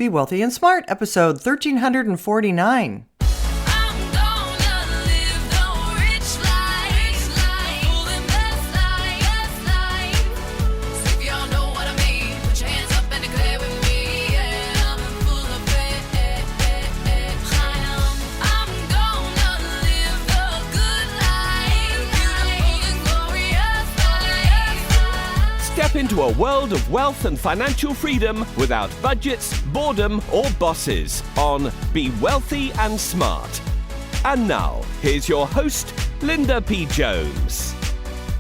Be Wealthy and Smart, episode 1349. Step into a world of wealth and financial freedom without budgets, boredom, or bosses on Be Wealthy and Smart. And now, here's your host, Linda P. Jones.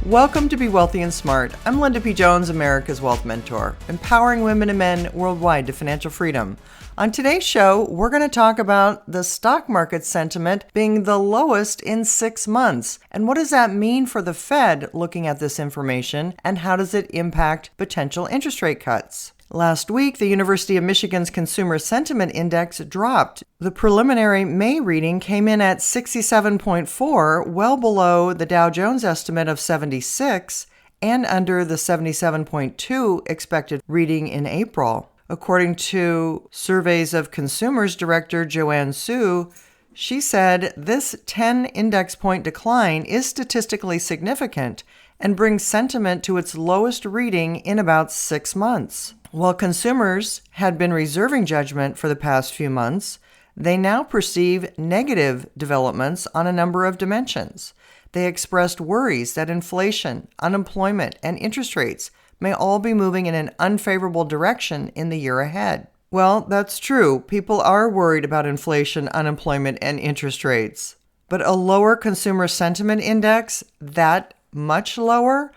Welcome to Be Wealthy and Smart. I'm Linda P. Jones, America's Wealth Mentor, empowering women and men worldwide to financial freedom. On today's show, we're going to talk about the stock market sentiment being the lowest in 6 months. And what does that mean for the Fed looking at this information, and how does it impact potential interest rate cuts? Last week, the University of Michigan's Consumer Sentiment Index dropped. The preliminary May reading came in at 67.4, well below the Dow Jones estimate of 76 and under the 77.2 expected reading in April. According to Surveys of Consumers Director Joanne Su, she said this 10 index point decline is statistically significant and brings sentiment to its lowest reading in about 6 months. While consumers had been reserving judgment for the past few months, they now perceive negative developments on a number of dimensions. They expressed worries that inflation, unemployment, and interest rates may all be moving in an unfavorable direction in the year ahead. Well, that's true. People are worried about inflation, unemployment, and interest rates. But a lower consumer sentiment index, that much lower,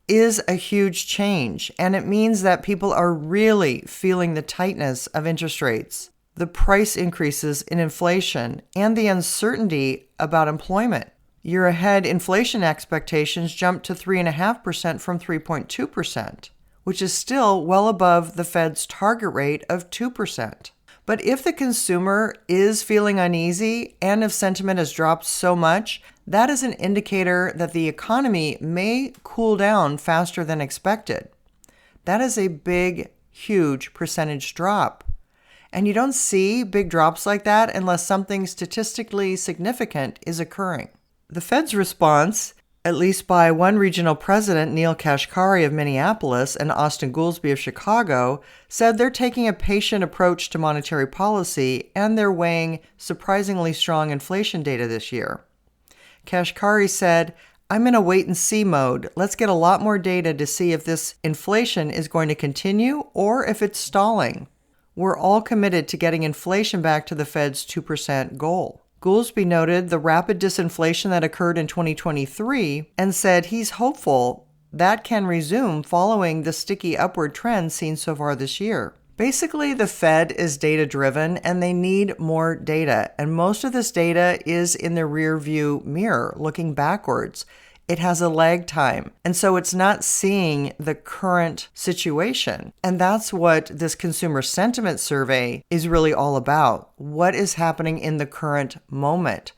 is a huge change. And it means that people are really feeling the tightness of interest rates, the price increases in inflation, and the uncertainty about employment. Year-ahead inflation expectations jumped to 3.5% from 3.2%, which is still well above the Fed's target rate of 2%. But if the consumer is feeling uneasy and if sentiment has dropped so much, that is an indicator that the economy may cool down faster than expected. That is a big, huge percentage drop. And you don't see big drops like that unless something statistically significant is occurring. The Fed's response, at least by one regional president, Neil Kashkari of Minneapolis and Austin Goolsbee of Chicago, said they're taking a patient approach to monetary policy and they're weighing surprisingly strong inflation data this year. Kashkari said, "I'm in a wait-and-see mode. Let's get a lot more data to see if this inflation is going to continue or if it's stalling. We're all committed to getting inflation back to the Fed's 2% goal." Goolsbee noted the rapid disinflation that occurred in 2023 and said he's hopeful that can resume following the sticky upward trend seen so far this year. Basically, the Fed is data-driven and they need more data, and most of this data is in the rear-view mirror, looking backwards. It has a lag time, and so it's not seeing the current situation. And that's what this consumer sentiment survey is really all about. What is happening in the current moment,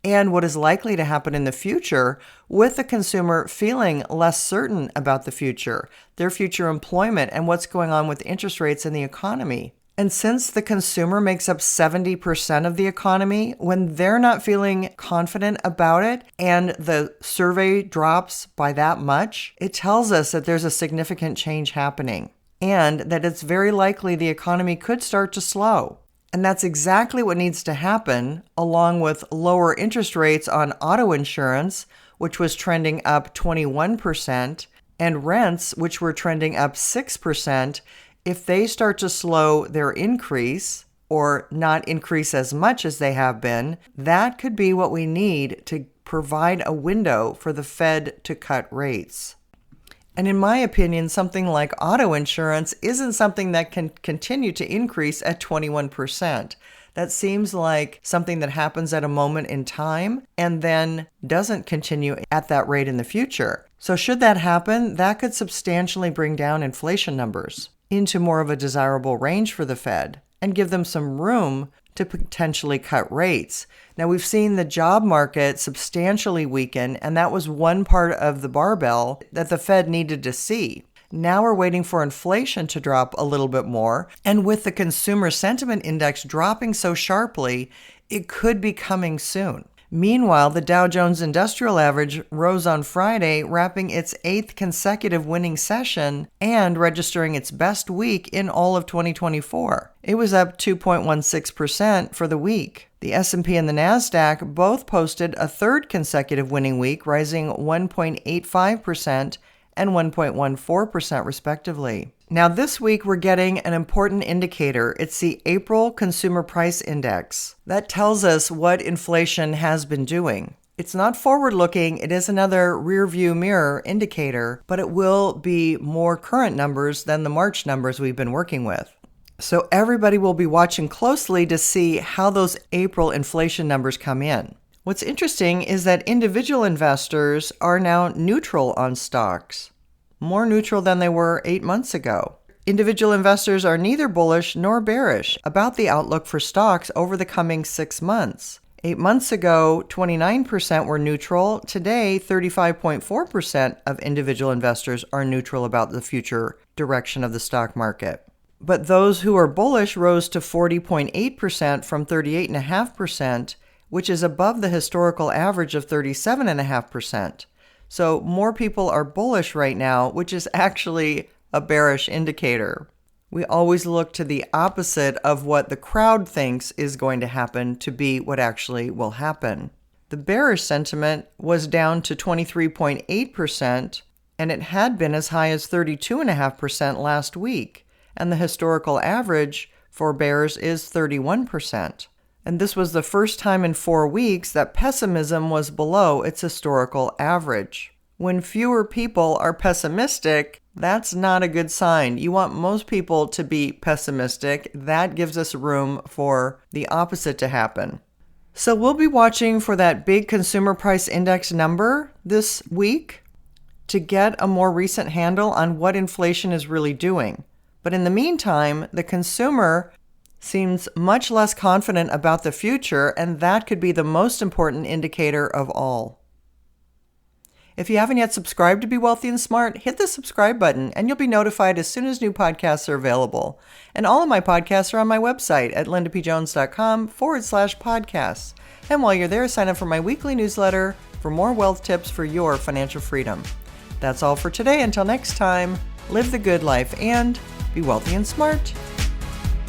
and what is likely to happen in the future with the consumer feeling less certain about the future, their future employment, and what's going on with interest rates in the economy. And since the consumer makes up 70% of the economy, when they're not feeling confident about it and the survey drops by that much, it tells us that there's a significant change happening and that it's very likely the economy could start to slow. And that's exactly what needs to happen, along with lower interest rates on auto insurance, which was trending up 21%, and rents, which were trending up 6%. If they start to slow their increase or not increase as much as they have been, that could be what we need to provide a window for the Fed to cut rates. And in my opinion, something like auto insurance isn't something that can continue to increase at 21%. That seems like something that happens at a moment in time and then doesn't continue at that rate in the future. So should that happen, that could substantially bring down inflation numbers into more of a desirable range for the Fed and give them some room to potentially cut rates. Now, we've seen the job market substantially weaken, and that was one part of the barbell that the Fed needed to see. Now we're waiting for inflation to drop a little bit more. And with the consumer sentiment index dropping so sharply, it could be coming soon. Meanwhile, the Dow Jones Industrial Average rose on Friday, wrapping its 8th consecutive winning session and registering its best week in all of 2024. It was up 2.16% for the week. The S&P and the Nasdaq both posted a 3rd consecutive winning week, rising 1.85% and 1.14% respectively. Now this week we're getting an important indicator. It's the April Consumer Price Index. That tells us what inflation has been doing. It's not forward-looking, it is another rear-view mirror indicator, but it will be more current numbers than the March numbers we've been working with. So everybody will be watching closely to see how those April inflation numbers come in. What's interesting is that individual investors are now neutral on stocks, more neutral than they were 8 months ago. Individual investors are neither bullish nor bearish about the outlook for stocks over the coming 6 months. 8 months ago, 29% were neutral. Today, 35.4% of individual investors are neutral about the future direction of the stock market. But those who are bullish rose to 40.8% from 38.5%, which is above the historical average of 37.5%. So more people are bullish right now, which is actually a bearish indicator. We always look to the opposite of what the crowd thinks is going to happen to be what actually will happen. The bearish sentiment was down to 23.8%, and it had been as high as 32.5% last week. And the historical average for bears is 31%. And this was the first time in 4 weeks that pessimism was below its historical average. When fewer people are pessimistic, that's not a good sign. You want most people to be pessimistic. That gives us room for the opposite to happen. So we'll be watching for that big consumer price index number this week to get a more recent handle on what inflation is really doing. But in the meantime, the consumer seems much less confident about the future, and that could be the most important indicator of all. If you haven't yet subscribed to Be Wealthy and Smart, hit the subscribe button and you'll be notified as soon as new podcasts are available. And all of my podcasts are on my website at lindapjones.com/podcasts. And while you're there, sign up for my weekly newsletter for more wealth tips for your financial freedom. That's all for today. Until next time, live the good life and be wealthy and smart.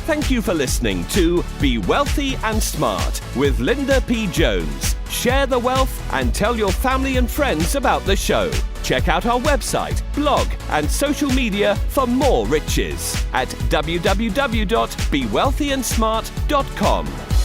Thank you for listening to Be Wealthy and Smart with Linda P. Jones. Share the wealth and tell your family and friends about the show. Check out our website, blog, and social media for more riches at www.bewealthyandsmart.com.